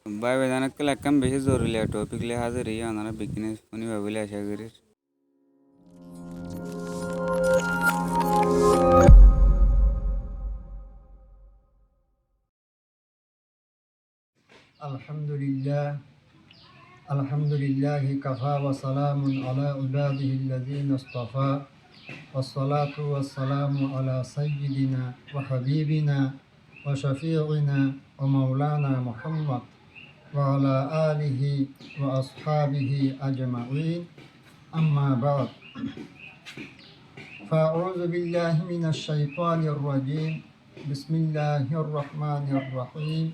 ভাই বেদানাত একদম বেশি জরুরি টপিক লে হাজির ইয়ে ওনারা বিজনেস উনি ভাবিলে আশা করি আলহামদুলিল্লাহ আলহামদুলিল্লাহি কাফা ওয়া সালামুন আলা ইবাদিহি আল্লাযীনা ইসতাফা ওয়াসসালাতু ওয়াসসালামু আলা সাইয়্যিদিনা ওয়া হাবিবিনা ওয়া শাফিঈনা ওয়া মাওলানা মুহাম্মদ ওয়া আলা আলিহি ওয়া আসহাবিহি আজমাইন আম্মা বা'দ ফাআউযু বিল্লাহি মিনাশ শাইতানির রাজীম বিসমিল্লাহির রহমানির রহিম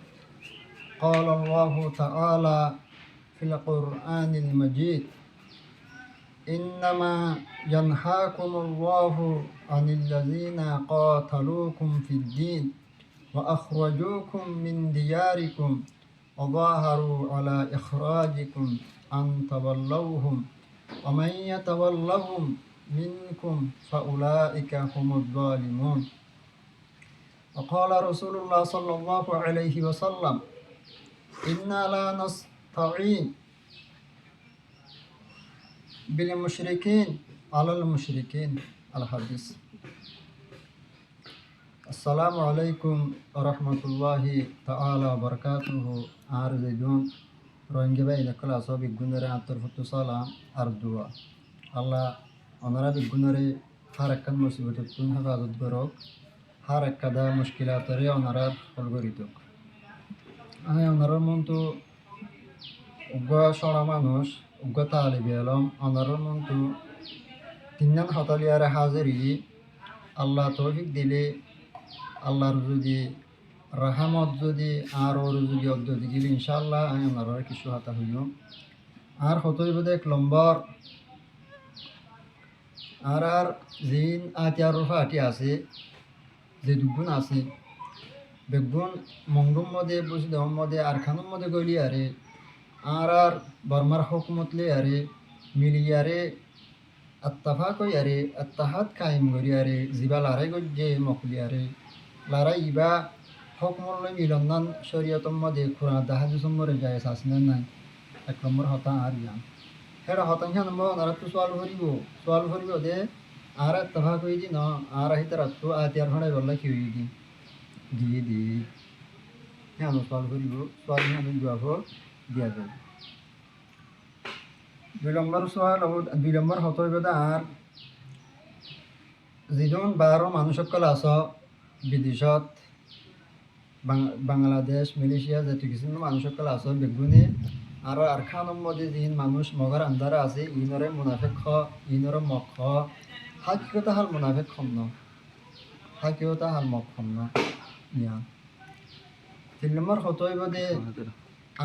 قال الله تعالى في القرآن المجيد إنما ينهاكم الله عن الذين قاتلوكم في الدين وأخرجوكم من دياركم وظاهروا على إخراجكم أن تولوهم ومن يتولهم منكم فأولئك هم الظالمون وقال رسول الله صلى الله عليه وسلم إنا لا نستعين بالمشركين على المشركين الحديث السلام عليكم ورحمة الله تعالى وبركاته أرزدون رنجي بين كل أصحاب الجنر أنترفت صلاة أردوا الله أنا بالجنر حركة مصيبة تكون حفاظت بروك حركة دا مشكلات ري أنا الغريتك ওনার মতো উগ্র সরা মানুষ উগ্র তালিবে এলম ওনার মতো তিনজন হতালিয়ারে হাজিরি আল্লাহ তৌফিক দিলে আল্লাহর যদি রাহামত যদি আর ওর যদি অদ্যতি গেলে ইনশাআল্লাহ আমি ওনার কিছু হাতা হইল আর হতই বোধ এক নম্বর আর জিন আতিয়ার ফাটি আছে যে দুগুণ আছে বেগুন মংডুম মধ্যে বুঝলাম মধ্যে আর খানুম মধ্যে গলি আরে আর বর্মার হুকুমত লে আরে মিলিয়ারে আত্তাফাক আরে আত্তাহাত কায়েম করি আরে জিবা লারাই গজ্জে মকলি আরে লারাই ইবা হুকুমল মিলন্নান শরীয়তম মধ্যে খুরা দাহাজ সম্মরে যায় শাসনা নাই এক নম্বর হতা আর ইয়ান হেরা হতাংশা নম্বর ওনারা তো সোয়াল ভরিব দে আর আত্তাফাক হই দি ন আর আহিতে রাত্র আতিয়ার ভাড়াই বললা কি হই দি দিয়ে দিয়ে হ্যাঁ সলভ করিব সলভ আমি যাব দিয়া যাব 2 নম্বর সওয়াল 2 নম্বর হতইব আর যিজন 12 মানুষ সকল আছ বিদেশত বাংলাদেশ মালয়েশিয়া যেতে কিছু মানুষ সকল আছ বেগুনে আর খানম মধ্যে যিন মানুষ মগর আন্দারা আছে ইনরে মুনাফিক খ ইনরে মখ হাকিকতা হাল মুনাফিক খম ন হাকিকতা হাল মখ খম ন ইয়া 3 নম্বর হতইব দে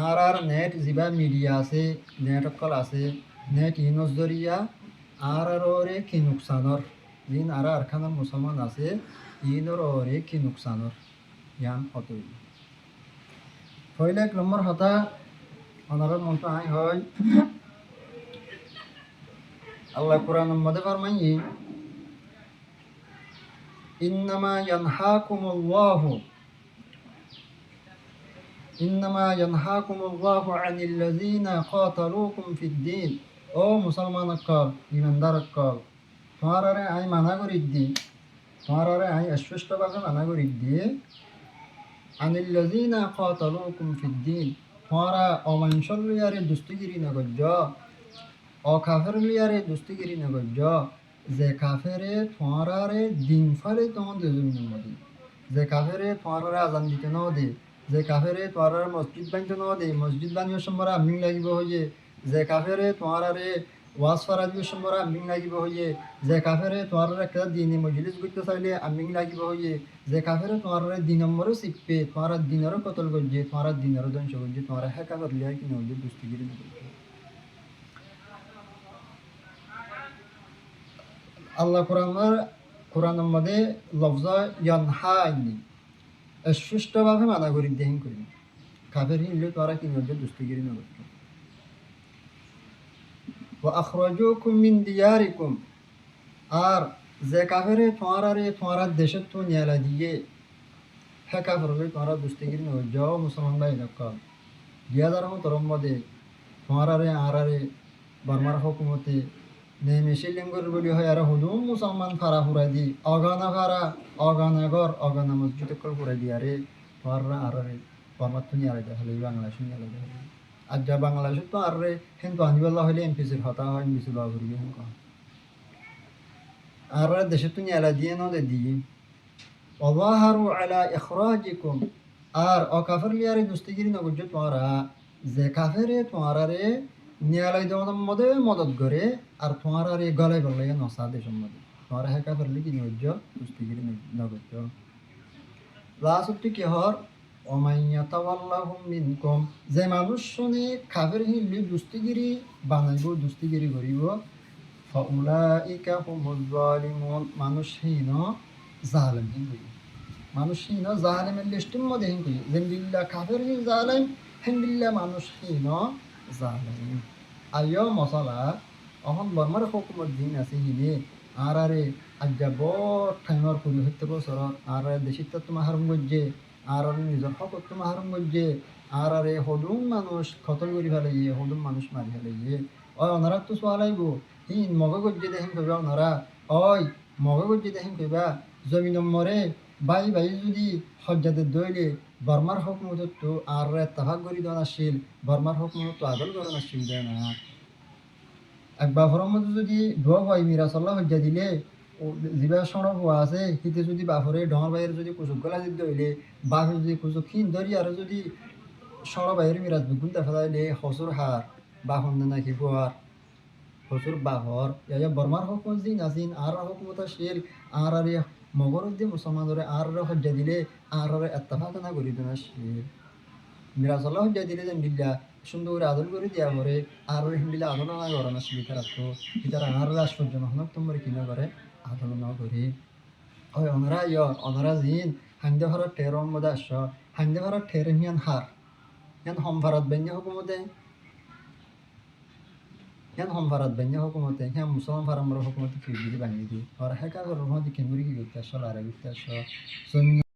আর নেট জিবা মিডিয়া আছে নেট অকল আছে নেট ইউজ জরিয়া আর ওরে কি নুকসানর দিন আর খানার মুসলমান আছে ইনর ওরে কি নুকসানর ইয়ান হতইব হইলে 1 নম্বর হতা অনার মন্ত আই হয় আল্লাহ কোরআনের মধ্যে ফরমাই ইন্নামা ইয়ানহাকুমুল্লাহু إنما ينهاكم الله عن الذين قاتلوكم في الدين ও মুসলমান কল ইমানদার কল তোমারে আই মানা করি দি তোমারে আই স্পষ্টভাবে মানা করি দিয়ে আনিল্লাযিনা কাতালুকুম ফিদ্দিন তোমারা অমানুষর লিয়ারে দুস্তিগিরি নগজ্জ ও কাফের লিয়ারে দুস্তিগিরি নগজ্জ যে কাফেরে তোমারে দিন ফলে তোমাদের জন্য মদি যে কাফেরে তোমারে আজান দিতে ন দে যে কাফেরে তোমার মসজিদ বানিতে ন দে মসজিদ বানিয়ে সম্বরা আমিন লাগিব হইয়ে যে কাফেরে তোমারে ওয়াজ ফরা দিয়ে সম্বরা আমিন লাগিব হইয়ে যে কাফেরে তোমার একটা দিনে মজলিস করতে চাইলে আমিন লাগিব হইয়ে যে কাফেরে তোমার 2 নম্বরও শিখবে তোমার দিনেরও কতল করছে তোমার দিনেরও ধ্বংস করছে তোমার হ্যাঁ কাফের লিয়া কিনে হইলে দুস্তিগিরি না করছে আল্লাহ কোরআনের মধ্যে লফজ ইয়ানহা আইনি সুষ্ঠুভাবে মানা করি দেহিন করি কাফের হিনলে তোরা কি নজর দুস্তিগিরি না করতো ওয়া আখরাজুকুম মিন দিয়ারিকুম আর যে কাফেরে তোমারা দেশে তো নিয়ালা দিয়ে হ্যাঁ কাফের হলে তোরা দুস্তিগিরি না যাও মুসলমান ভাই নকল 2017 মধ্যে তোমারারে আরারে বার্মার হকুমতে নেমেশি লিঙ্গর বলি হয় আর হুদুম মুসলমান ফারা ফুরাই দি অগানা ফারা অগানা ঘর অগানা মসজিদ কল ফুরাই দি আরে তোমাররা আরারে বার্মার তুমি আলাদা হলে বাংলাদেশ আলাদা হলে আর যা বাংলাদেশ তো আরে কিন্তু আনিবাল্লা হলে এমপিসির হতা হয় এমপিসি লওয়া করি আর দেশে তুমি আলাদা দিয়ে নদে দিয়ে ওয়াহারু আলা ইখরাজিকুম আর অকাফের লিয়ারে দুস্তিগিরি নগর তোমারা যে কাফেরে তোমারারে নিয়ালাই দেওয়ার মধ্যে মদত করে আর তোমারারে গলায় গলায় নসা দেশের মধ্যে তোমারা হ্যাঁ কাফের লিখি নজ্য দুস্তিগিরি নগর লাস্ট কি হর অমাইয়াতাওয়াল্লাহুম মিনকুম যে মানুষ শুনে কাফের হিলি দুস্তিগিরি বানাইব দুস্তিগিরি করিব ফাউলাইকা হুমুজ জালিমুন মানুষ হীন জালেম হিন মানুষ হীন জালেমের লিস্টের মধ্যে হিন করি যেমদিল্লা কাফের হিন জালেম হেমদিল্লা মানুষ হীন জালেম আইয় মশলা অহন বর্মার হুকুমত দিন আছে হিনে আর আরে আজ্জা বড় ঠাইমর করি 70 বছর আর দেশিত তোমার হারম গজ্জে আর নিজের হকত তোমার হারম গজ্জে আর আরে হদুম মানুষ খতল করি ফেলাইয়ে হদুম মানুষ মারি ফেলাইয়ে ওনারা তো সোয়ালাইব হিন মগা গজ্জে দেখেন কইবা ওনারা ওই মগা গজ্জে দেখেন কইবা জমিন মরে বাই বাই যদি হজ্জাতে দইলে বর্মার হুকুমত তো আর তাভাগ করি দেওয়া আসছিল বর্মার হুকুমত তো আগল করা আসছিল দেয় না একবার মধ্যে যদি দোয়া হয় মিরাসল্লাহ হজ্জা দিলে যিবা সড়ক হওয়া আছে সিতে যদি বাফরে ডর বাইরে যদি কুচুক গলা যদি দইলে বাফে যদি কুচুক খিন ধরি আর যদি সড়ক বাইরে মিরাজ বিগুন দেখা যাইলে হসুর হার বাহন নাকি ফুয়ার হসুর বাহর ইয়া বর্মার হুকুমত দিন আসিন আর হুকুমত আসছিল আর আর মগর দিয়ে মুসলমানরে আর হজ্জা দিলে আর এত্তাফাক না করি দেন আসছিল মিরাজল্লাহ হজ্জা দিলে যেন দিল্লা সুন্দর করে আদল করে দিয়া করে আর হিন্দিলে আদল না করে না সুবিধা রাখতো তারা আর রাষ্ট্র জনগণক তোমার কিনা করে আদল না করে হয় ওনারা ওনারা জিন হান্দে ভারত টেরর মধ্যে আস হান্দে ভারত টের হিয়ান হার হিয়ান হম ভারত বেঞ্জা হুকুমতে হিয়ান হম ভারত বেঞ্জা হুকুমতে হিয়ান মুসলমান ফারামর হুকুমতে ফিরগিরি বাঙিয়ে দিই আর হেকা রহমতি কেমুরি কি করতে আসল আর করতে আস